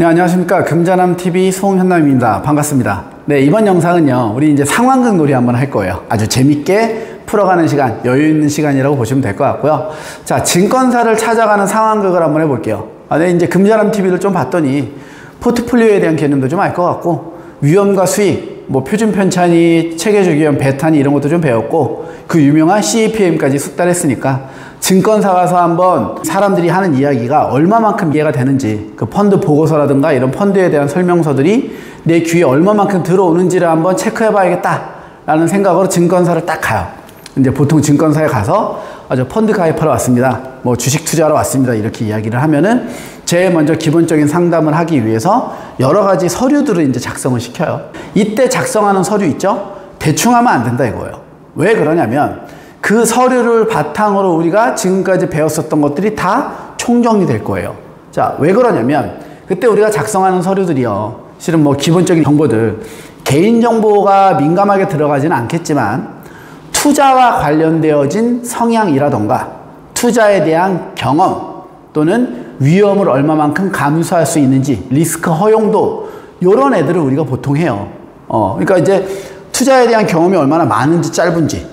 네, 안녕하십니까. 금자남TV 송현남입니다. 반갑습니다. 네, 이번 영상은요, 우리 이제 상황극 놀이 한번 할 거예요. 아주 재밌게 풀어가는 시간, 여유 있는 시간이라고 보시면 될 것 같고요. 자, 증권사를 찾아가는 상황극을 한번 해볼게요. 네, 이제 금자남TV를 좀 봤더니 포트폴리오에 대한 개념도 좀 알 것 같고, 위험과 수익, 뭐 표준 편차니, 체계적 위험, 배타니 이런 것도 좀 배웠고, 그 유명한 CAPM까지 숙달했으니까 증권사 가서 한번 사람들이 하는 이야기가 얼마만큼 이해가 되는지, 그 펀드 보고서라든가 이런 펀드에 대한 설명서들이 내 귀에 얼마만큼 들어오는지를 한번 체크해 봐야겠다 라는 생각으로 증권사를 딱 가요. 이제 보통 증권사에 가서 저 펀드 가입하러 왔습니다, 뭐 주식 투자하러 왔습니다, 이렇게 이야기를 하면은 제일 먼저 기본적인 상담을 하기 위해서 여러 가지 서류들을 이제 작성을 시켜요. 이때 작성하는 서류 있죠? 대충 하면 안 된다 이거예요. 왜 그러냐면 그 서류를 바탕으로 우리가 지금까지 배웠었던 것들이 다 총정리될 거예요. 자, 왜 그러냐면 그때 우리가 작성하는 서류들이요, 실은 뭐 기본적인 정보들, 개인정보가 민감하게 들어가지는 않겠지만 투자와 관련되어진 성향이라던가 투자에 대한 경험 또는 위험을 얼마만큼 감수할 수 있는지, 리스크 허용도, 이런 애들을 우리가 보통 해요. 그러니까 이제 투자에 대한 경험이 얼마나 많은지 짧은지,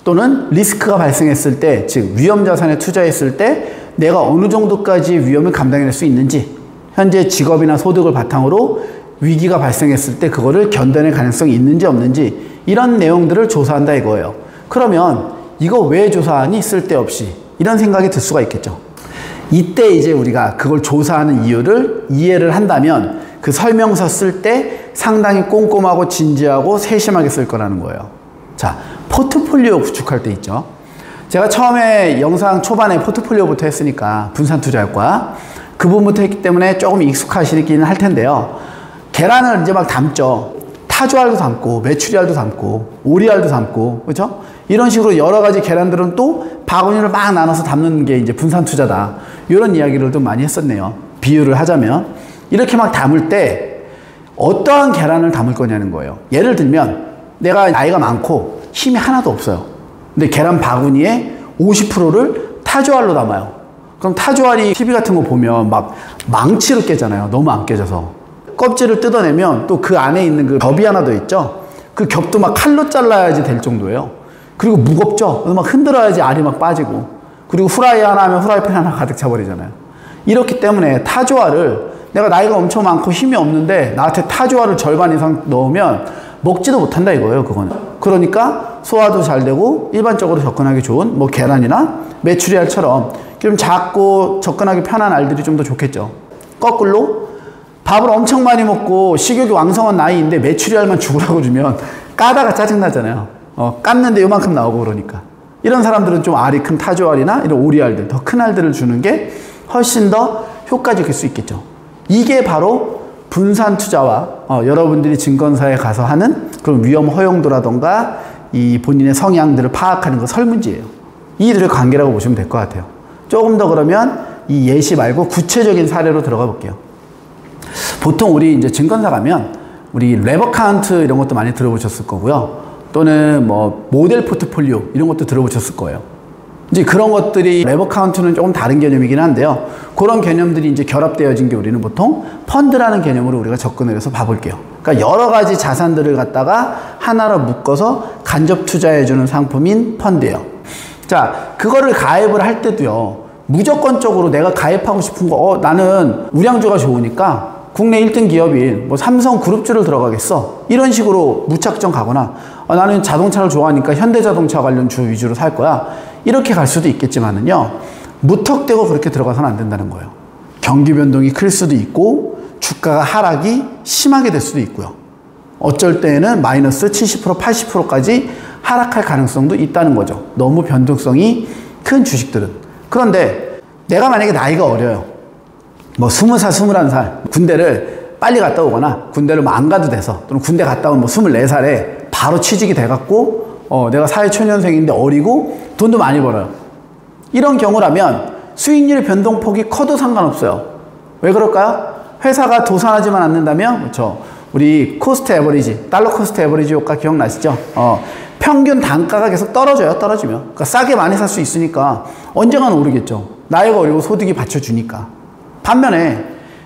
또는 리스크가 발생했을 때, 즉 위험 자산에 투자했을 때 내가 어느 정도까지 위험을 감당해낼 수 있는지, 현재 직업이나 소득을 바탕으로 위기가 발생했을 때 그거를 견뎌낼 가능성이 있는지 없는지, 이런 내용들을 조사한다 이거예요. 그러면 이거 왜 조사하니? 쓸데없이, 이런 생각이 들 수가 있겠죠. 이때 이제 우리가 그걸 조사하는 이유를 이해를 한다면 그 설명서 쓸 때 상당히 꼼꼼하고 진지하고 세심하게 쓸 거라는 거예요. 자, 포트폴리오 구축할 때 있죠. 제가 처음에 영상 초반에 포트폴리오부터 했으니까 분산투자학과 그 부분부터 했기 때문에 조금 익숙하시기는 할 텐데요. 계란을 이제 막 담죠. 타조알도 담고 메추리알도 담고 오리알도 담고, 그렇죠? 이런 식으로 여러 가지 계란들은 또 바구니를 막 나눠서 담는 게 이제 분산투자다, 이런 이야기를 좀 많이 했었네요. 비유를 하자면 이렇게 막 담을 때 어떠한 계란을 담을 거냐는 거예요. 예를 들면 내가 나이가 많고 힘이 하나도 없어요. 근데 계란 바구니에 50%를 타조알로 담아요. 그럼 타조알이 TV 같은 거 보면 막 망치로 깨잖아요. 너무 안 깨져서. 껍질을 뜯어내면 또 그 안에 있는 그 겹이 하나 더 있죠. 그 겹도 막 칼로 잘라야지 될 정도예요. 그리고 무겁죠. 그래서 막 흔들어야지 알이 막 빠지고, 그리고 후라이 하나 하면 후라이팬 하나 가득 차버리잖아요. 이렇기 때문에 타조알을, 내가 나이가 엄청 많고 힘이 없는데 나한테 타조알을 절반 이상 넣으면 먹지도 못한다 이거예요, 그거는. 그러니까 소화도 잘 되고 일반적으로 접근하기 좋은 뭐 계란이나 메추리알처럼 좀 작고 접근하기 편한 알들이 좀 더 좋겠죠. 거꾸로 밥을 엄청 많이 먹고 식욕이 왕성한 나이인데 메추리알만 죽으라고 주면 까다가 짜증나잖아요. 깠는데 요만큼 나오고 그러니까. 이런 사람들은 좀 알이 큰 타조알이나 이런 오리알들, 더 큰 알들을 주는 게 훨씬 더 효과적일 수 있겠죠. 이게 바로 분산 투자와 여러분들이 증권사에 가서 하는 그런 위험 허용도라던가 이 본인의 성향들을 파악하는 거 설문지예요. 이들의 관계라고 보시면 될 것 같아요. 조금 더 그러면 이 예시 말고 구체적인 사례로 들어가 볼게요. 보통 우리 이제 증권사 가면 우리 레버 카운트 이런 것도 많이 들어보셨을 거고요. 또는 뭐 모델 포트폴리오 이런 것도 들어보셨을 거예요. 이제 그런 것들이 레버 카운트는 조금 다른 개념이긴 한데요. 그런 개념들이 이제 결합되어진 게 우리는 보통 펀드라는 개념으로 우리가 접근을 해서 봐볼게요. 그러니까 여러 가지 자산들을 갖다가 하나로 묶어서 간접 투자해주는 상품인 펀드예요. 자, 그거를 가입을 할 때도요, 무조건적으로 내가 가입하고 싶은 거, 나는 우량주가 좋으니까 국내 1등 기업인 뭐 삼성그룹주를 들어가겠어, 이런 식으로 무작정 가거나 나는 자동차를 좋아하니까 현대자동차 관련 주 위주로 살 거야, 이렇게 갈 수도 있겠지만은요, 무턱대고 그렇게 들어가서는 안 된다는 거예요. 경기 변동이 클 수도 있고 주가가 하락이 심하게 될 수도 있고요. 어쩔 때에는 마이너스 70% 80%까지 하락할 가능성도 있다는 거죠. 너무 변동성이 큰 주식들은. 그런데 내가 만약에 나이가 어려요. 뭐 20살 21살 군대를 빨리 갔다 오거나 군대를 뭐 안 가도 돼서, 또는 군대 갔다 온 뭐 24살에 바로 취직이 돼갖고 내가 사회초년생인데 어리고 돈도 많이 벌어요. 이런 경우라면 수익률의 변동폭이 커도 상관없어요. 왜 그럴까요? 회사가 도산하지만 않는다면, 그렇죠, 우리 코스트 에버리지, 달러 코스트 에버리지 효과 기억나시죠? 평균 단가가 계속 떨어져요. 떨어지면. 그러니까 싸게 많이 살 수 있으니까 언젠가는 오르겠죠. 나이가 어리고 소득이 받쳐주니까. 반면에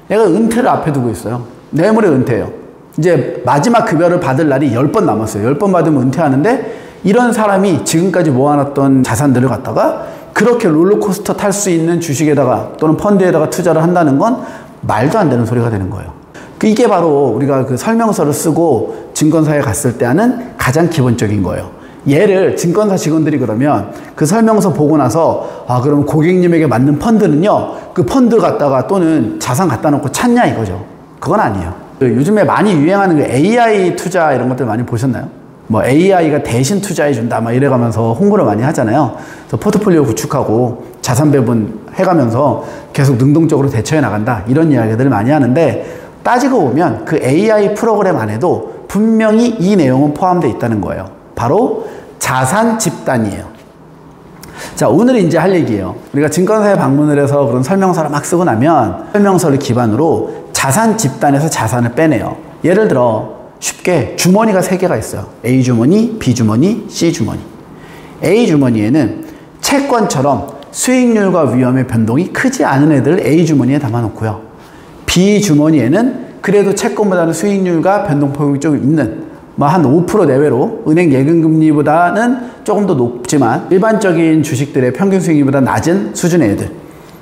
얘가 은퇴를 앞에 두고 있어요. 내물의 은퇴예요. 이제 마지막 급여를 받을 날이 10번 남았어요. 10번 받으면 은퇴하는데 이런 사람이 지금까지 모아놨던 자산들을 갖다가 그렇게 롤러코스터 탈 수 있는 주식에다가 또는 펀드에다가 투자를 한다는 건 말도 안 되는 소리가 되는 거예요. 이게 바로 우리가 그 설명서를 쓰고 증권사에 갔을 때 하는 가장 기본적인 거예요. 얘를 증권사 직원들이 그러면 그 설명서 보고 나서 그럼 고객님에게 맞는 펀드는요, 그 펀드 갖다가 또는 자산 갖다 놓고 찾냐 이거죠. 그건 아니에요. 요즘에 많이 유행하는 그 AI 투자 이런 것들 많이 보셨나요? 뭐 AI가 대신 투자해 준다 막 이래가면서 홍보를 많이 하잖아요. 그래서 포트폴리오 구축하고 자산 배분 해가면서 계속 능동적으로 대처해 나간다 이런 이야기들을 많이 하는데, 따지고 보면 그 AI 프로그램 안에도 분명히 이 내용은 포함되어 있다는 거예요. 바로 자산 집단이에요. 자, 오늘 이제 할 얘기예요. 우리가 증권사에 방문을 해서 그런 설명서를 막 쓰고 나면 설명서를 기반으로 자산 집단에서 자산을 빼내요. 예를 들어 쉽게 주머니가 3개가 있어요. A 주머니, B 주머니, C 주머니. A 주머니에는 채권처럼 수익률과 위험의 변동이 크지 않은 애들을 A 주머니에 담아놓고요. B 주머니에는 그래도 채권보다는 수익률과 변동폭이 좀 있는, 뭐 한 5% 내외로 은행 예금금리보다는 조금 더 높지만 일반적인 주식들의 평균 수익률보다 낮은 수준의 애들.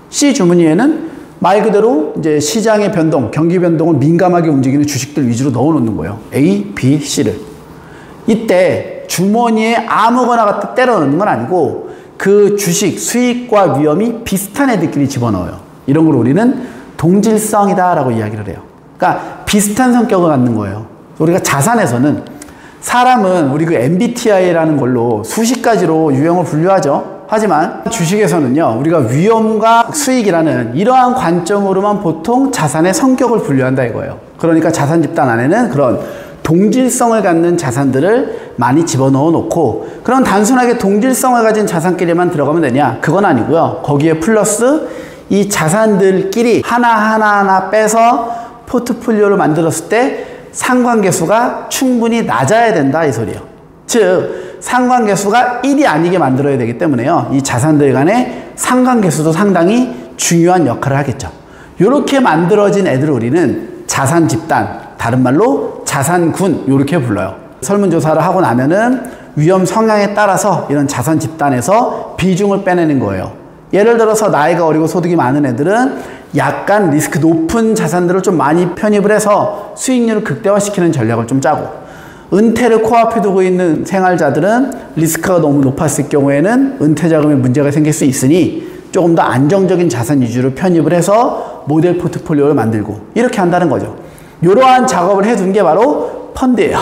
C 주머니에는 말 그대로 이제 시장의 변동, 경기 변동을 민감하게 움직이는 주식들 위주로 넣어놓는 거예요. A, B, C를. 이때 주머니에 아무거나 갖다 때려 넣는 건 아니고 그 주식 수익과 위험이 비슷한 애들끼리 집어넣어요. 이런 걸 우리는 동질성이다 라고 이야기를 해요. 그러니까 비슷한 성격을 갖는 거예요. 우리가 자산에서는 사람은 우리 그 MBTI라는 걸로 수십 가지로 유형을 분류하죠. 하지만 주식에서는요, 우리가 위험과 수익이라는 이러한 관점으로만 보통 자산의 성격을 분류한다 이거예요. 그러니까 자산 집단 안에는 그런 동질성을 갖는 자산들을 많이 집어넣어 놓고, 그런 단순하게 동질성을 가진 자산끼리만 들어가면 되냐? 그건 아니고요. 거기에 플러스 이 자산들끼리 하나하나 빼서 포트폴리오를 만들었을 때 상관계수가 충분히 낮아야 된다 이 소리예요. 즉 상관계수가 1이 아니게 만들어야 되기 때문에요, 이 자산들 간의 상관계수도 상당히 중요한 역할을 하겠죠. 이렇게 만들어진 애들을 우리는 자산 집단, 다른 말로 자산군 이렇게 불러요. 설문조사를 하고 나면은 위험 성향에 따라서 이런 자산 집단에서 비중을 빼내는 거예요. 예를 들어서 나이가 어리고 소득이 많은 애들은 약간 리스크 높은 자산들을 좀 많이 편입을 해서 수익률을 극대화시키는 전략을 좀 짜고, 은퇴를 코앞에 두고 있는 생활자들은 리스크가 너무 높았을 경우에는 은퇴 자금에 문제가 생길 수 있으니 조금 더 안정적인 자산 위주로 편입을 해서 모델 포트폴리오를 만들고 이렇게 한다는 거죠. 이러한 작업을 해둔 게 바로 펀드예요.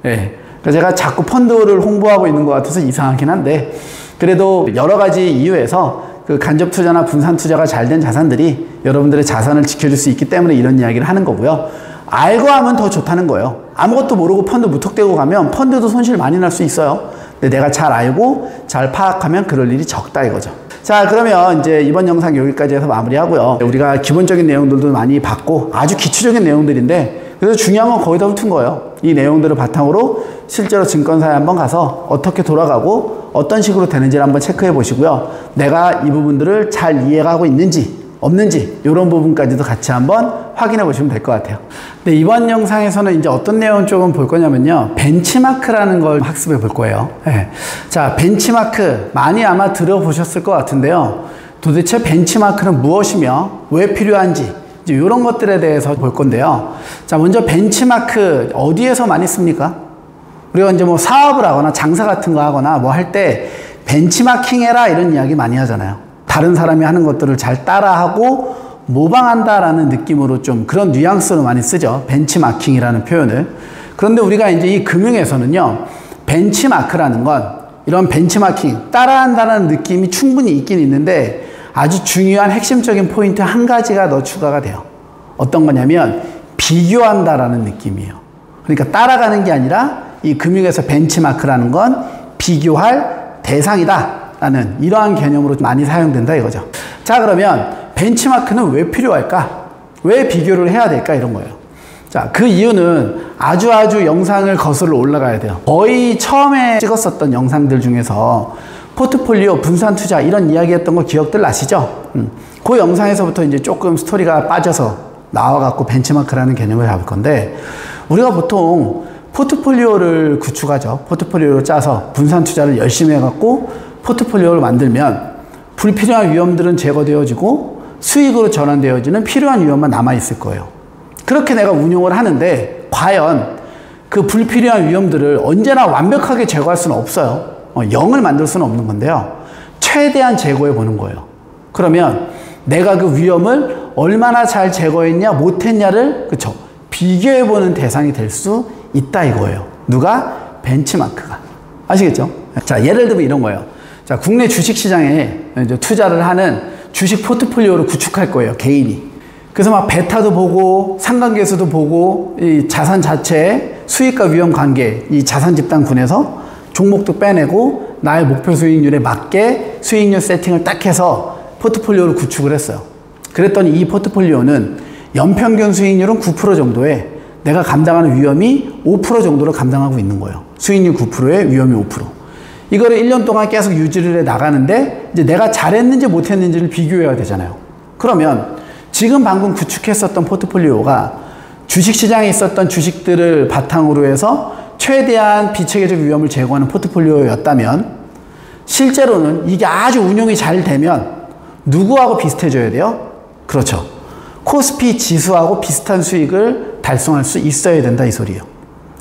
네. 그래서 제가 자꾸 펀드를 홍보하고 있는 것 같아서 이상하긴 한데, 그래도 여러 가지 이유에서 그 간접 투자나 분산 투자가 잘 된 자산들이 여러분들의 자산을 지켜줄 수 있기 때문에 이런 이야기를 하는 거고요. 알고 하면 더 좋다는 거예요. 아무것도 모르고 펀드 무턱대고 가면 펀드도 손실 많이 날 수 있어요. 근데 내가 잘 알고 잘 파악하면 그럴 일이 적다 이거죠. 자, 그러면 이제 이번 영상 여기까지 해서 마무리하고요. 우리가 기본적인 내용들도 많이 봤고 아주 기초적인 내용들인데, 그래서 중요한 건 거의 다 훑은 거예요. 이 내용들을 바탕으로 실제로 증권사에 한번 가서 어떻게 돌아가고 어떤 식으로 되는지를 한번 체크해 보시고요. 내가 이 부분들을 잘 이해가 하고 있는지 없는지 이런 부분까지도 같이 한번 확인해 보시면 될 것 같아요. 근데 이번 영상에서는 이제 어떤 내용 조금 볼 거냐면요, 벤치마크라는 걸 학습해 볼 거예요. 네. 자, 벤치마크 많이 아마 들어보셨을 것 같은데요. 도대체 벤치마크는 무엇이며 왜 필요한지 이제 이런 것들에 대해서 볼 건데요. 자, 먼저 벤치마크 어디에서 많이 씁니까? 우리가 이제 뭐 사업을 하거나 장사 같은 거 하거나 뭐 할 때 벤치마킹 해라 이런 이야기 많이 하잖아요. 다른 사람이 하는 것들을 잘 따라하고 모방한다라는 느낌으로 좀 그런 뉘앙스로 많이 쓰죠. 벤치마킹이라는 표현을. 그런데 우리가 이제 이 금융에서는요, 벤치마크라는 건 이런 벤치마킹, 따라한다는 느낌이 충분히 있긴 있는데 아주 중요한 핵심적인 포인트 한 가지가 더 추가가 돼요. 어떤 거냐면 비교한다라는 느낌이에요. 그러니까 따라가는 게 아니라 이 금융에서 벤치마크라는 건 비교할 대상이다 라는 이러한 개념으로 많이 사용된다 이거죠. 자, 그러면 벤치마크는 왜 필요할까? 왜 비교를 해야 될까? 이런 거예요. 자, 그 이유는 아주 영상을 거슬러 올라가야 돼요. 거의 처음에 찍었었던 영상들 중에서 포트폴리오, 분산 투자 이런 이야기 했던 거 기억들 나시죠? 그 영상에서부터 이제 조금 스토리가 빠져서 나와갖고 벤치마크라는 개념을 잡을 건데, 우리가 보통 포트폴리오를 구축하죠. 포트폴리오를 짜서 분산 투자를 열심히 해갖고 포트폴리오를 만들면 불필요한 위험들은 제거되어지고 수익으로 전환되어지는 필요한 위험만 남아있을 거예요. 그렇게 내가 운용을 하는데 과연 그 불필요한 위험들을 언제나 완벽하게 제거할 수는 없어요. 0을 만들 수는 없는 건데요. 최대한 제거해 보는 거예요. 그러면 내가 그 위험을 얼마나 잘 제거했냐 못했냐를 그쵸 비교해 보는 대상이 될 수 있다 이거예요. 누가? 벤치마크가. 아시겠죠? 자, 예를 들면 이런 거예요. 자, 국내 주식시장에 이제 투자를 하는 주식 포트폴리오를 구축할 거예요, 개인이. 그래서 막 베타도 보고 상관계수도 보고 이 자산 자체의 수익과 위험 관계, 이 자산 집단군에서 종목도 빼내고 나의 목표 수익률에 맞게 수익률 세팅을 딱 해서 포트폴리오를 구축을 했어요. 그랬더니 이 포트폴리오는 연평균 수익률은 9% 정도에 내가 감당하는 위험이 5% 정도를 감당하고 있는 거예요. 수익률 9%에 위험이 5%. 이거를 1년 동안 계속 유지를 해 나가는데 이제 내가 잘했는지 못했는지를 비교해야 되잖아요. 그러면 지금 방금 구축했었던 포트폴리오가 주식시장에 있었던 주식들을 바탕으로 해서 최대한 비체계적 위험을 제거하는 포트폴리오였다면 실제로는 이게 아주 운용이 잘 되면 누구하고 비슷해져야 돼요? 그렇죠. 코스피 지수하고 비슷한 수익을 달성할 수 있어야 된다 이 소리예요.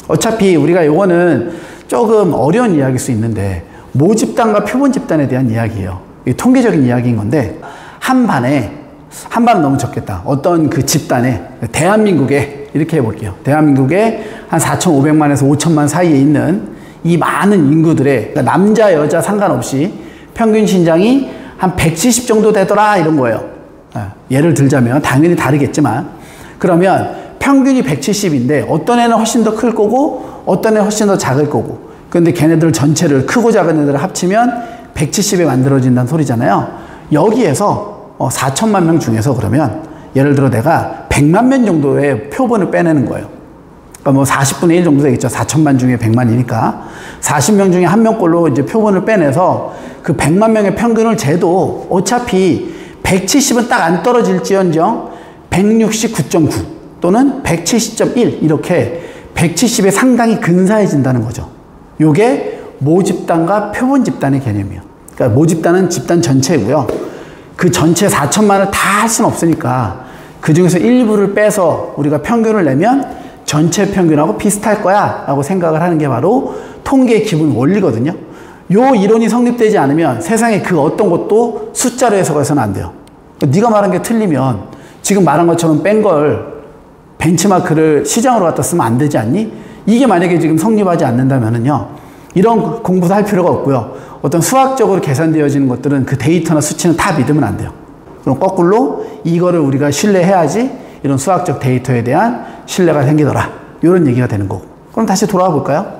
어차피 우리가 요거는 조금 어려운 이야기일 수 있는데 모집단과 표본집단에 대한 이야기예요. 이게 통계적인 이야기인 건데 한 반은 너무 적겠다. 어떤 그 집단에 대한민국에 이렇게 해볼게요. 대한민국에 한 4,500만에서 5천만 사이에 있는 이 많은 인구들의 그러니까 남자 여자 상관없이 평균 신장이 한 170 정도 되더라 이런 거예요. 예를 들자면 당연히 다르겠지만 그러면 평균이 170인데 어떤 애는 훨씬 더 클 거고 어떤 애는 훨씬 더 작을 거고 그런데 걔네들 전체를 크고 작은 애들을 합치면 170에 만들어진다는 소리잖아요. 여기에서 4천만 명 중에서 그러면 예를 들어 내가 100만 명 정도의 표본을 빼내는 거예요. 그러니까 뭐 40분의 1 정도 되겠죠. 4천만 중에 100만이니까 40명 중에 한 명꼴로 이제 표본을 빼내서 그 100만 명의 평균을 재도 어차피 170은 딱 안 떨어질지언정 169.9 또는 170.1 이렇게 170에 상당히 근사해진다는 거죠. 요게 모집단과 표본집단의 개념이에요. 그러니까 모집단은 집단 전체고요. 그 전체 4천만을 다 할 수는 없으니까 그 중에서 일부를 빼서 우리가 평균을 내면 전체 평균하고 비슷할 거야 라고 생각을 하는 게 바로 통계의 기본 원리거든요. 요 이론이 성립되지 않으면 세상에 그 어떤 것도 숫자로 해석해서는 안 돼요. 네가 말한 게 틀리면 지금 말한 것처럼 뺀 걸 벤치마크를 시장으로 갖다 쓰면 안 되지 않니? 이게 만약에 지금 성립하지 않는다면은요, 이런 공부도 할 필요가 없고요. 어떤 수학적으로 계산되어지는 것들은 그 데이터나 수치는 다 믿으면 안 돼요. 그럼 거꾸로 이거를 우리가 신뢰해야지 이런 수학적 데이터에 대한 신뢰가 생기더라. 이런 얘기가 되는 거고. 그럼 다시 돌아와 볼까요?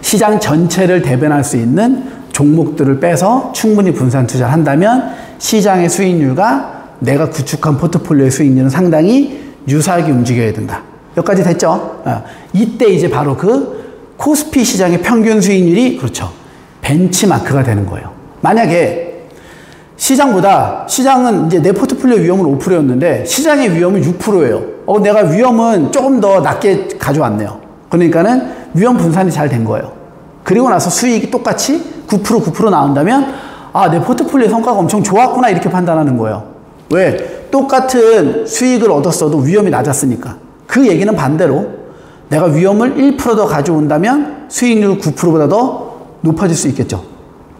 시장 전체를 대변할 수 있는 종목들을 빼서 충분히 분산 투자를 한다면 시장의 수익률과 내가 구축한 포트폴리오의 수익률은 상당히 유사하게 움직여야 된다. 여기까지 됐죠? 이때 이제 바로 그 코스피 시장의 평균 수익률이 그렇죠. 벤치마크가 되는 거예요. 만약에 시장은 이제 내 포트폴리오 위험은 5%였는데 시장의 위험은 6%예요. 내가 위험은 조금 더 낮게 가져왔네요. 그러니까는 위험 분산이 잘 된 거예요. 그리고 나서 수익이 똑같이 9% 나온다면 내 포트폴리오 성과가 엄청 좋았구나 이렇게 판단하는 거예요. 왜? 똑같은 수익을 얻었어도 위험이 낮았으니까. 그 얘기는 반대로 내가 위험을 1% 더 가져온다면 수익률 9%보다 더 높아질 수 있겠죠.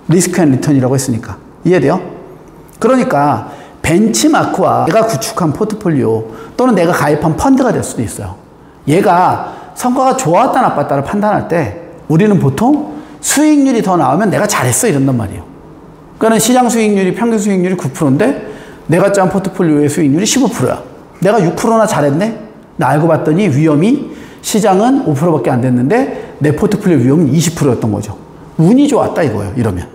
리스크 앤 리턴이라고 했으니까. 이해돼요? 그러니까 벤치마크와 내가 구축한 포트폴리오 또는 내가 가입한 펀드가 될 수도 있어요. 얘가 성과가 좋았다 나빴다를 판단할 때 우리는 보통 수익률이 더 나오면 내가 잘했어 이런단 말이에요. 그러니까 시장 수익률이 평균 수익률이 9%인데 내가 짠 포트폴리오의 수익률이 15%야. 내가 6%나 잘했네? 나 알고 봤더니 위험이 시장은 5%밖에 안 됐는데 내 포트폴리오 위험은 20%였던 거죠. 운이 좋았다 이거예요. 이러면.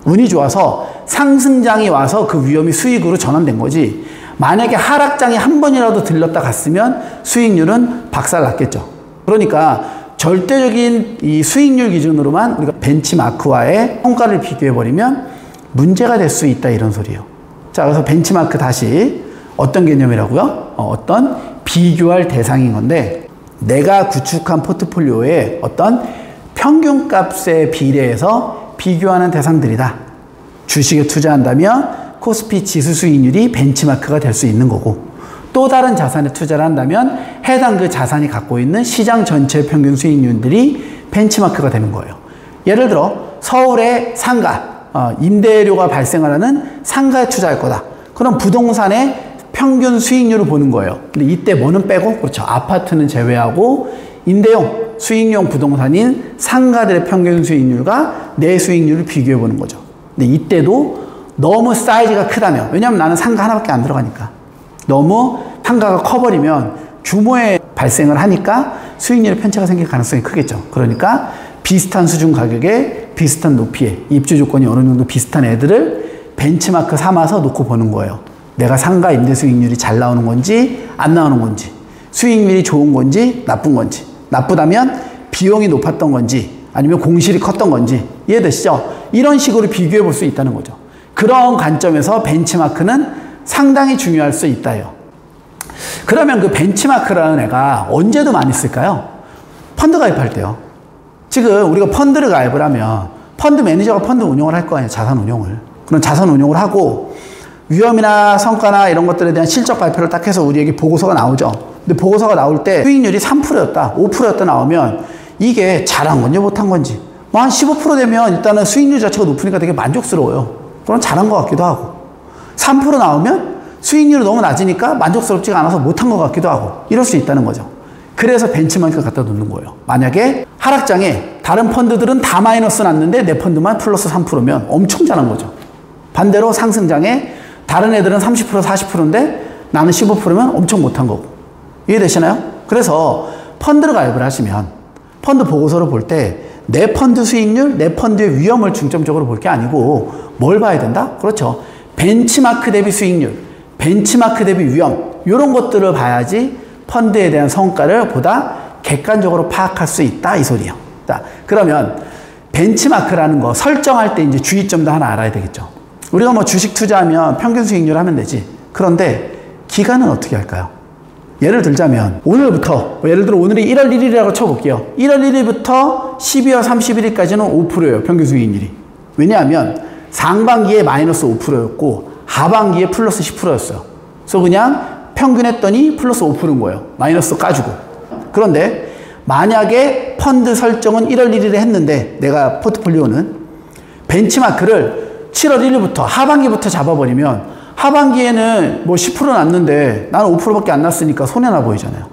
운이 좋아서 상승장이 와서 그 위험이 수익으로 전환된 거지. 만약에 하락장이 한 번이라도 들렀다 갔으면 수익률은 박살났겠죠. 그러니까 절대적인 이 수익률 기준으로만 우리가 벤치마크와의 성과를 비교해버리면 문제가 될 수 있다 이런 소리예요. 자, 그래서 벤치마크 다시 어떤 개념이라고요? 어떤 비교할 대상인 건데, 내가 구축한 포트폴리오의 어떤 평균값에 비례해서 비교하는 대상들이다. 주식에 투자한다면 코스피 지수 수익률이 벤치마크가 될 수 있는 거고, 또 다른 자산에 투자를 한다면 해당 그 자산이 갖고 있는 시장 전체 평균 수익률들이 벤치마크가 되는 거예요. 예를 들어 서울의 상가, 임대료가 발생을 하는 상가에 투자할 거다. 그럼 부동산의 평균 수익률을 보는 거예요. 근데 이때 뭐는 빼고, 그렇죠, 아파트는 제외하고 임대용, 수익용 부동산인 상가들의 평균 수익률과 내 수익률을 비교해 보는 거죠. 근데 이때도 너무 사이즈가 크다면, 왜냐하면 나는 상가 하나밖에 안 들어가니까, 너무 상가가 커버리면 규모에 발생을 하니까 수익률의 편차가 생길 가능성이 크겠죠. 그러니까 비슷한 수준 가격에 비슷한 높이에 입주 조건이 어느 정도 비슷한 애들을 벤치마크 삼아서 놓고 보는 거예요. 내가 상가 임대 수익률이 잘 나오는 건지 안 나오는 건지, 수익률이 좋은 건지 나쁜 건지, 나쁘다면 비용이 높았던 건지 아니면 공실이 컸던 건지, 이해되시죠? 이런 식으로 비교해 볼 수 있다는 거죠. 그런 관점에서 벤치마크는 상당히 중요할 수 있다요. 그러면 그 벤치마크라는 애가 언제도 많이 쓸까요? 펀드 가입할 때요. 지금 우리가 펀드를 가입을 하면 펀드 매니저가 펀드 운용을 할 거 아니에요. 자산 운용을. 그럼 자산 운용을 하고 위험이나 성과나 이런 것들에 대한 실적 발표를 딱 해서 우리에게 보고서가 나오죠. 근데 보고서가 나올 때 수익률이 3%였다, 5%였다 나오면 이게 잘한 건지 못한 건지, 뭐 한 15% 되면 일단은 수익률 자체가 높으니까 되게 만족스러워요. 그럼 잘한 것 같기도 하고, 3% 나오면 수익률이 너무 낮으니까 만족스럽지가 않아서 못한 것 같기도 하고, 이럴 수 있다는 거죠. 그래서 벤치마크를 갖다 놓는 거예요. 만약에 하락장에 다른 펀드들은 다 마이너스 났는데 내 펀드만 플러스 3%면 엄청 잘한 거죠. 반대로 상승장에 다른 애들은 30% 40%인데 나는 15%면 엄청 못한 거고. 이해되시나요? 그래서 펀드를 가입을 하시면 펀드 보고서를 볼 때 내 펀드 수익률, 내 펀드의 위험을 중점적으로 볼 게 아니고 뭘 봐야 된다? 그렇죠. 벤치마크 대비 수익률, 벤치마크 대비 위험, 이런 것들을 봐야지 펀드에 대한 성과를 보다 객관적으로 파악할 수 있다, 이 소리예요. 자, 그러면 벤치마크라는 거 설정할 때 이제 주의점도 하나 알아야 되겠죠. 우리가 뭐 주식 투자하면 평균 수익률 하면 되지. 그런데 기간은 어떻게 할까요? 예를 들자면 오늘부터, 예를 들어 오늘이 1월 1일이라고 쳐볼게요. 1월 1일부터 12월 31일까지는 5%예요. 평균 수익률이. 왜냐하면 상반기에 마이너스 5%였고 하반기에 플러스 10%였어요. 그래서 그냥 평균했더니 플러스 5%인 거예요. 마이너스 까주고. 그런데 만약에 펀드 설정은 1월 1일에 했는데 내가 포트폴리오는 벤치마크를 7월 1일부터 하반기부터 잡아버리면 하반기에는 뭐 10% 났는데 나는 5%밖에 안 났으니까 손해나 보이잖아요.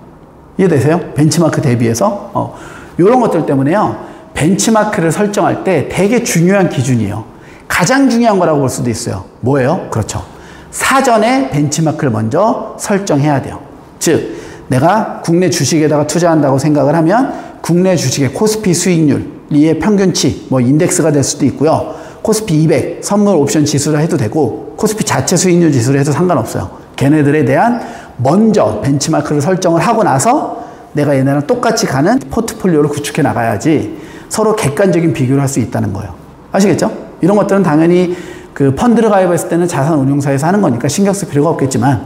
이해되세요? 벤치마크 대비해서. 이런 것들 때문에요. 벤치마크를 설정할 때 되게 중요한 기준이에요. 가장 중요한 거라고 볼 수도 있어요. 뭐예요? 그렇죠. 사전에 벤치마크를 먼저 설정해야 돼요. 즉, 내가 국내 주식에다가 투자한다고 생각을 하면 국내 주식의 코스피 수익률의 평균치, 뭐 인덱스가 될 수도 있고요. 코스피 200 선물 옵션 지수를 해도 되고 코스피 자체 수익률 지수를 해도 상관없어요. 걔네들에 대한 먼저 벤치마크를 설정을 하고 나서 내가 얘네랑 똑같이 가는 포트폴리오를 구축해 나가야지 서로 객관적인 비교를 할 수 있다는 거예요. 아시겠죠? 이런 것들은 당연히 그 펀드를 가입했을 때는 자산 운용사에서 하는 거니까 신경 쓸 필요가 없겠지만,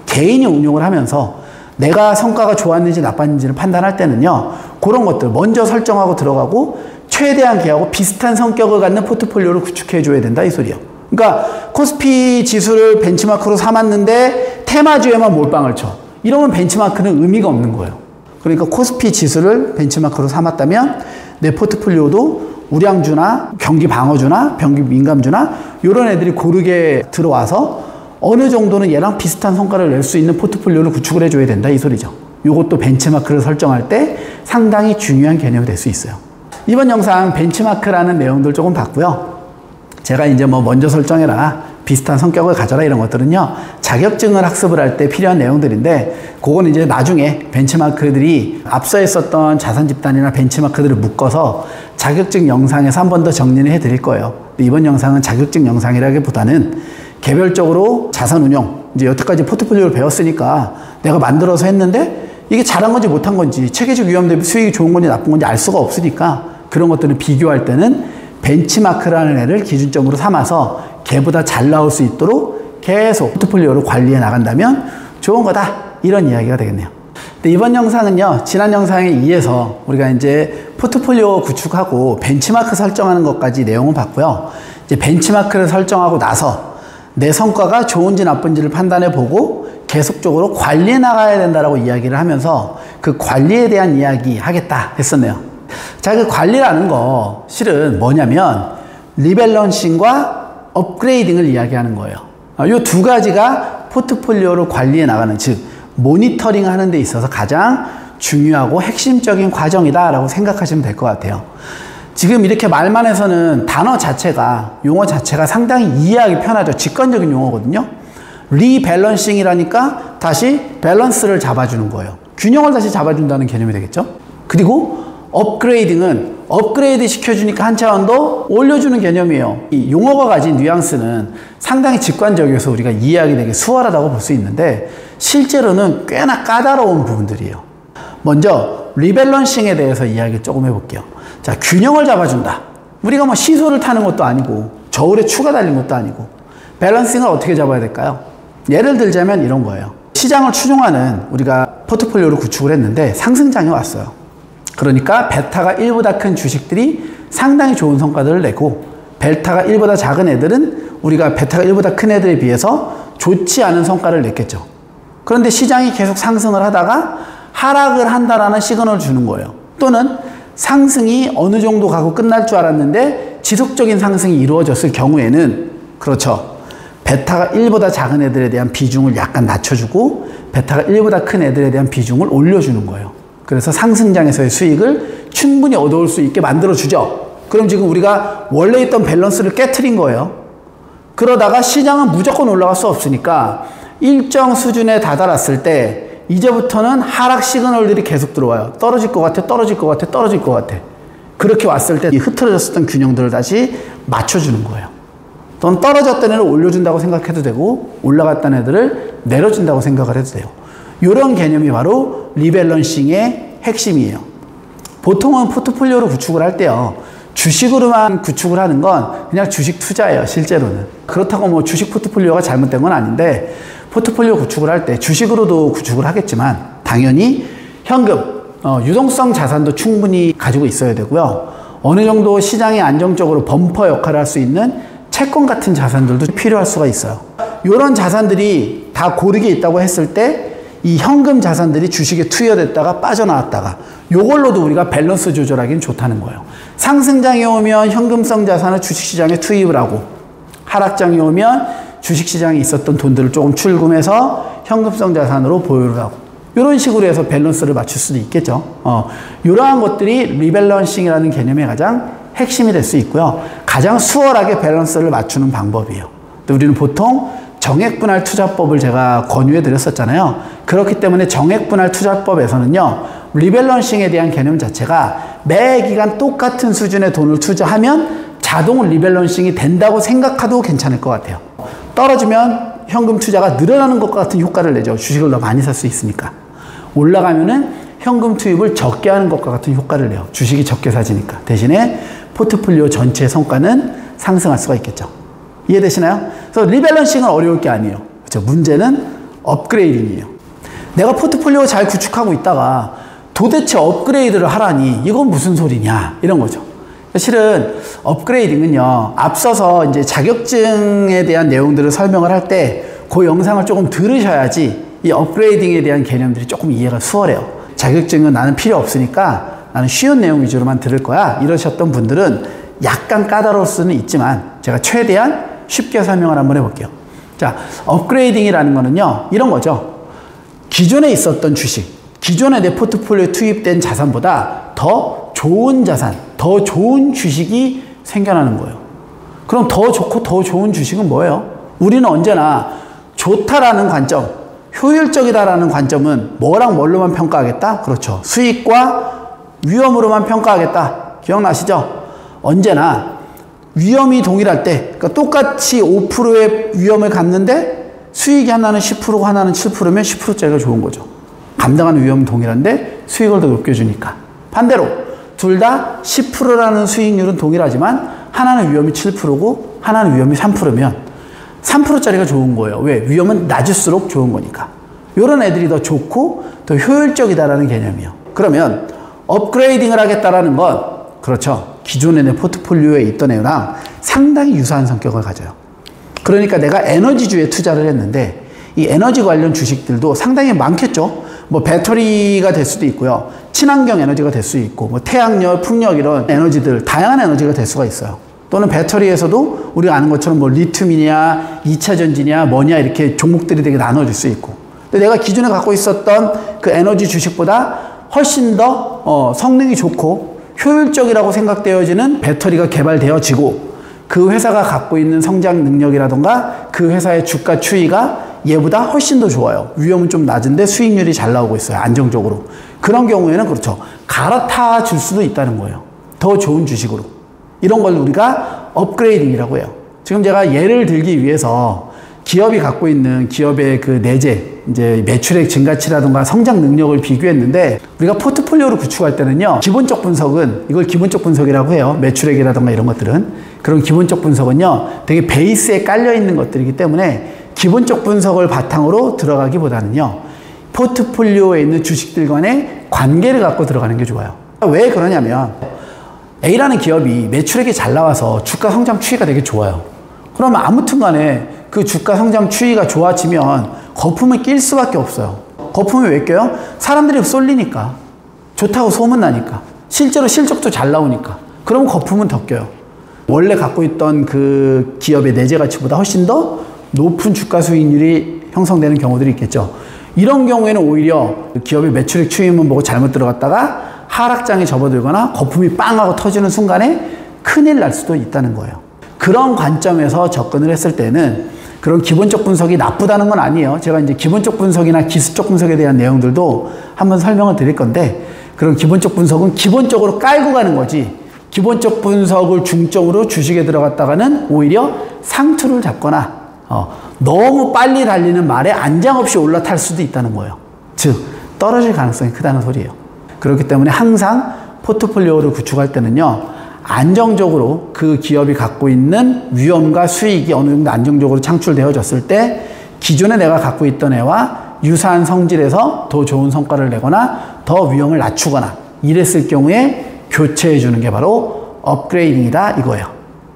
개인이 운용을 하면서 내가 성과가 좋았는지 나빴는지를 판단할 때는요, 그런 것들 먼저 설정하고 들어가고 최대한 걔하고 비슷한 성격을 갖는 포트폴리오를 구축해 줘야 된다, 이 소리예요. 그러니까 코스피 지수를 벤치마크로 삼았는데 테마주에만 몰빵을 쳐. 이러면 벤치마크는 의미가 없는 거예요. 그러니까 코스피 지수를 벤치마크로 삼았다면 내 포트폴리오도 우량주나 경기 방어주나 경기 민감주나 이런 애들이 고르게 들어와서 어느 정도는 얘랑 비슷한 성과를 낼 수 있는 포트폴리오를 구축을 해줘야 된다, 이 소리죠. 이것도 벤치마크를 설정할 때 상당히 중요한 개념이 될 수 있어요. 이번 영상 벤치마크라는 내용들 조금 봤고요. 제가 이제 뭐 먼저 설정해라, 비슷한 성격을 가져라, 이런 것들은요, 자격증을 학습을 할 때 필요한 내용들인데, 그건 이제 나중에 벤치마크들이 앞서 했었던 자산 집단이나 벤치마크들을 묶어서 자격증 영상에서 한 번 더 정리를 해 드릴 거예요. 이번 영상은 자격증 영상이라기보다는 개별적으로 자산 운용, 이제 여태까지 포트폴리오를 배웠으니까 내가 만들어서 했는데 이게 잘한 건지 못한 건지, 체계적 위험 대비 수익이 좋은 건지 나쁜 건지 알 수가 없으니까 그런 것들을 비교할 때는 벤치마크라는 애를 기준점으로 삼아서 걔보다 잘 나올 수 있도록 계속 포트폴리오를 관리해 나간다면 좋은 거다, 이런 이야기가 되겠네요. 근데 이번 영상은요, 지난 영상에 이어서 우리가 이제 포트폴리오 구축하고 벤치마크 설정하는 것까지 내용을 봤고요. 이제 벤치마크를 설정하고 나서 내 성과가 좋은지 나쁜지를 판단해 보고 계속적으로 관리해 나가야 된다라고 이야기를 하면서 그 관리에 대한 이야기 하겠다 했었네요. 자, 그 관리라는 거 실은 뭐냐면 리밸런싱과 업그레이딩을 이야기하는 거예요. 이 두 가지가 포트폴리오를 관리해 나가는, 즉 모니터링 하는 데 있어서 가장 중요하고 핵심적인 과정이다라고 생각하시면 될 것 같아요. 지금 이렇게 말만 해서는 단어 자체가, 용어 자체가 상당히 이해하기 편하죠. 직관적인 용어거든요. 리밸런싱이라니까 다시 밸런스를 잡아주는 거예요. 균형을 다시 잡아준다는 개념이 되겠죠. 그리고 업그레이딩은 업그레이드 시켜주니까 한 차원 더 올려주는 개념이에요. 이 용어가 가진 뉘앙스는 상당히 직관적이어서 우리가 이해하기 되게 수월하다고 볼 수 있는데 실제로는 꽤나 까다로운 부분들이에요. 먼저 리밸런싱에 대해서 이야기 조금 해볼게요. 자, 균형을 잡아준다. 우리가 뭐 시소를 타는 것도 아니고 저울에 추가 달린 것도 아니고 밸런싱을 어떻게 잡아야 될까요? 예를 들자면 이런 거예요. 시장을 추종하는 우리가 포트폴리오를 구축을 했는데 상승장이 왔어요. 그러니까 베타가 1보다 큰 주식들이 상당히 좋은 성과들을 내고 베타가 1보다 작은 애들은 우리가 베타가 1보다 큰 애들에 비해서 좋지 않은 성과를 냈겠죠. 그런데 시장이 계속 상승을 하다가 하락을 한다라는 시그널을 주는 거예요. 또는 상승이 어느 정도 가고 끝날 줄 알았는데 지속적인 상승이 이루어졌을 경우에는, 그렇죠, 베타가 1보다 작은 애들에 대한 비중을 약간 낮춰주고 베타가 1보다 큰 애들에 대한 비중을 올려주는 거예요. 그래서 상승장에서의 수익을 충분히 얻어올 수 있게 만들어주죠. 그럼 지금 우리가 원래 있던 밸런스를 깨트린 거예요. 그러다가 시장은 무조건 올라갈 수 없으니까 일정 수준에 다다랐을 때 이제부터는 하락 시그널들이 계속 들어와요. 떨어질 것 같아, 떨어질 것 같아, 떨어질 것 같아. 그렇게 왔을 때 이 흐트러졌었던 균형들을 다시 맞춰주는 거예요. 또는 떨어졌던 애를 올려준다고 생각해도 되고 올라갔던 애들을 내려준다고 생각을 해도 돼요. 이런 개념이 바로 리밸런싱의 핵심이에요. 보통은 포트폴리오를 구축을 할 때요, 주식으로만 구축을 하는 건 그냥 주식 투자예요. 실제로는. 그렇다고 뭐 주식 포트폴리오가 잘못된 건 아닌데 포트폴리오 구축을 할 때 주식으로도 구축을 하겠지만 당연히 현금, 유동성 자산도 충분히 가지고 있어야 되고요. 어느 정도 시장이 안정적으로 범퍼 역할을 할 수 있는 채권 같은 자산들도 필요할 수가 있어요. 이런 자산들이 다 고르게 있다고 했을 때 이 현금 자산들이 주식에 투여됐다가 빠져나왔다가 요걸로도 우리가 밸런스 조절하기는 좋다는 거예요. 상승장이 오면 현금성 자산을 주식시장에 투입을 하고 하락장이 오면 주식시장에 있었던 돈들을 조금 출금해서 현금성 자산으로 보유를 하고 이런 식으로 해서 밸런스를 맞출 수도 있겠죠. 이러한 것들이 리밸런싱이라는 개념의 가장 핵심이 될 수 있고요. 가장 수월하게 밸런스를 맞추는 방법이에요. 우리는 보통 정액분할 투자법을 제가 권유해 드렸었잖아요. 그렇기 때문에 정액분할 투자법에서는요, 리밸런싱에 대한 개념 자체가 매 기간 똑같은 수준의 돈을 투자하면 자동 리밸런싱이 된다고 생각해도 괜찮을 것 같아요. 떨어지면 현금 투자가 늘어나는 것 같은 효과를 내죠. 주식을 더 많이 살 수 있으니까. 올라가면은 현금 투입을 적게 하는 것과 같은 효과를 내요. 주식이 적게 사지니까. 대신에 포트폴리오 전체 성과는 상승할 수가 있겠죠. 이해되시나요? 그래서 리밸런싱은 어려울 게 아니에요. 그렇죠? 문제는 업그레이딩이에요. 내가 포트폴리오 잘 구축하고 있다가 도대체 업그레이드를 하라니 이건 무슨 소리냐 이런 거죠. 실은 업그레이딩은요, 앞서서 이제 자격증에 대한 내용들을 설명을 할 때 그 영상을 조금 들으셔야지 이 업그레이딩에 대한 개념들이 조금 이해가 수월해요. 자격증은 나는 필요 없으니까 나는 쉬운 내용 위주로만 들을 거야 이러셨던 분들은 약간 까다로울 수는 있지만 제가 최대한 쉽게 설명을 한번 해볼게요. 자, 업그레이딩이라는 거는요, 이런 거죠. 기존에 있었던 주식, 기존에 내 포트폴리오에 투입된 자산보다 더 좋은 자산, 더 좋은 주식이 생겨나는 거예요. 그럼 더 좋고 더 좋은 주식은 뭐예요? 우리는 언제나 좋다라는 관점, 효율적이다라는 관점은 뭐랑 뭘로만 평가하겠다? 그렇죠. 수익과 위험으로만 평가하겠다. 기억나시죠? 언제나 위험이 동일할 때, 그러니까 똑같이 5%의 위험을 갖는데 수익이 하나는 10%고 하나는 7%면 10%짜리가 좋은 거죠. 감당하는 위험은 동일한데 수익을 더 높게 주니까. 반대로 둘 다 10%라는 수익률은 동일하지만 하나는 위험이 7%고 하나는 위험이 3%면 3%짜리가 좋은 거예요. 왜? 위험은 낮을수록 좋은 거니까. 이런 애들이 더 좋고 더 효율적이다라는 개념이요. 그러면 업그레이딩을 하겠다라는 건 그렇죠. 기존의 내 포트폴리오에 있던 애랑 상당히 유사한 성격을 가져요. 그러니까 내가 에너지주에 투자를 했는데 이 에너지 관련 주식들도 상당히 많겠죠. 뭐 배터리가 될 수도 있고요. 친환경 에너지가 될 수 있고 뭐 태양열, 풍력 이런 에너지들 다양한 에너지가 될 수가 있어요. 또는 배터리에서도 우리가 아는 것처럼 뭐 리튬이냐 2차 전지냐 뭐냐 이렇게 종목들이 되게 나눠질 수 있고 근데 내가 기존에 갖고 있었던 그 에너지 주식보다 훨씬 더 성능이 좋고 효율적이라고 생각되어지는 배터리가 개발되어지고 그 회사가 갖고 있는 성장 능력이라던가 그 회사의 주가 추이가 얘보다 훨씬 더 좋아요. 위험은 좀 낮은데 수익률이 잘 나오고 있어요. 안정적으로. 그런 경우에는 그렇죠. 갈아타 줄 수도 있다는 거예요. 더 좋은 주식으로. 이런 걸 우리가 업그레이딩이라고 해요. 지금 제가 예를 들기 위해서 기업이 갖고 있는 기업의 그 내재, 이제 매출액 증가치라든가 성장 능력을 비교했는데 우리가 포트폴리오를 구축할 때는요. 기본적 분석은 이걸 기본적 분석이라고 해요. 매출액이라든가 이런 것들은. 그런 기본적 분석은요. 되게 베이스에 깔려 있는 것들이기 때문에 기본적 분석을 바탕으로 들어가기보다는요. 포트폴리오에 있는 주식들 간의 관계를 갖고 들어가는 게 좋아요. 왜 그러냐면 A라는 기업이 매출액이 잘 나와서 주가 성장 추이가 되게 좋아요. 그러면 아무튼 간에 그 주가 성장 추이가 좋아지면 거품을 낄 수밖에 없어요. 거품이 왜 껴요? 사람들이 쏠리니까. 좋다고 소문나니까. 실제로 실적도 잘 나오니까. 그러면 거품은 더 껴요. 원래 갖고 있던 그 기업의 내재 가치보다 훨씬 더 높은 주가 수익률이 형성되는 경우들이 있겠죠. 이런 경우에는 오히려 기업의 매출액 추이만 보고 잘못 들어갔다가 하락장에 접어들거나 거품이 빵 하고 터지는 순간에 큰일 날 수도 있다는 거예요. 그런 관점에서 접근을 했을 때는 그런 기본적 분석이 나쁘다는 건 아니에요. 제가 이제 기본적 분석이나 기술적 분석에 대한 내용들도 한번 설명을 드릴 건데 그런 기본적 분석은 기본적으로 깔고 가는 거지 기본적 분석을 중점으로 주식에 들어갔다가는 오히려 상투를 잡거나 너무 빨리 달리는 말에 안장 없이 올라탈 수도 있다는 거예요. 즉 떨어질 가능성이 크다는 소리예요. 그렇기 때문에 항상 포트폴리오를 구축할 때는요. 안정적으로 그 기업이 갖고 있는 위험과 수익이 어느 정도 안정적으로 창출되어졌을 때 기존에 내가 갖고 있던 애와 유사한 성질에서 더 좋은 성과를 내거나 더 위험을 낮추거나 이랬을 경우에 교체해 주는 게 바로 업그레이딩이다 이거예요.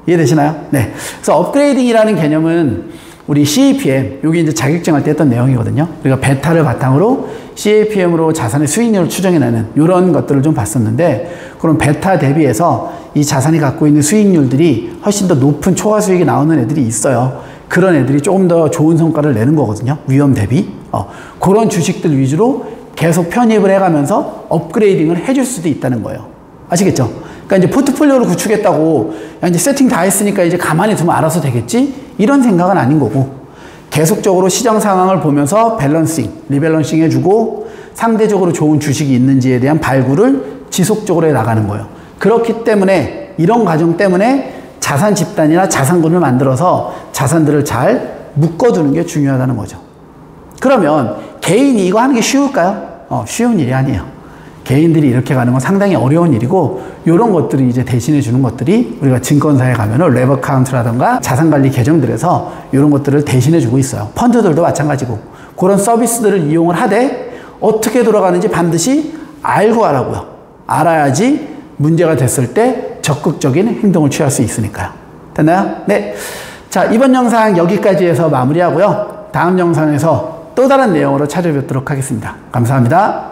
이해되시나요? 네. 그래서 업그레이딩이라는 개념은 우리 CAPM, 여기 이제 자격증 할 때 했던 내용이거든요. 우리가 베타를 바탕으로 CAPM으로 자산의 수익률을 추정해내는 이런 것들을 좀 봤었는데 그럼 베타 대비해서 이 자산이 갖고 있는 수익률들이 훨씬 더 높은 초과 수익이 나오는 애들이 있어요. 그런 애들이 조금 더 좋은 성과를 내는 거거든요. 위험 대비. 그런 주식들 위주로 계속 편입을 해가면서 업그레이딩을 해줄 수도 있다는 거예요. 아시겠죠? 그러니까 이제 포트폴리오를 구축했다고 이제 세팅 다 했으니까 이제 가만히 두면 알아서 되겠지? 이런 생각은 아닌 거고 계속적으로 시장 상황을 보면서 밸런싱, 리밸런싱 해주고 상대적으로 좋은 주식이 있는지에 대한 발굴을 지속적으로 해 나가는 거예요. 그렇기 때문에 이런 과정 때문에 자산 집단이나 자산군을 만들어서 자산들을 잘 묶어두는 게 중요하다는 거죠. 그러면 개인이 이거 하는 게 쉬울까요? 쉬운 일이 아니에요. 개인들이 이렇게 가는 건 상당히 어려운 일이고 이런 것들이 이제 대신해 주는 것들이 우리가 증권사에 가면은 레버 카운트라든가 자산관리 계정들에서 이런 것들을 대신해 주고 있어요. 펀드들도 마찬가지고 그런 서비스들을 이용을 하되 어떻게 돌아가는지 반드시 알고 하라고요. 알아야지 문제가 됐을 때 적극적인 행동을 취할 수 있으니까요. 됐나요? 네. 자, 이번 영상 여기까지 해서 마무리하고요. 다음 영상에서 또 다른 내용으로 찾아뵙도록 하겠습니다. 감사합니다.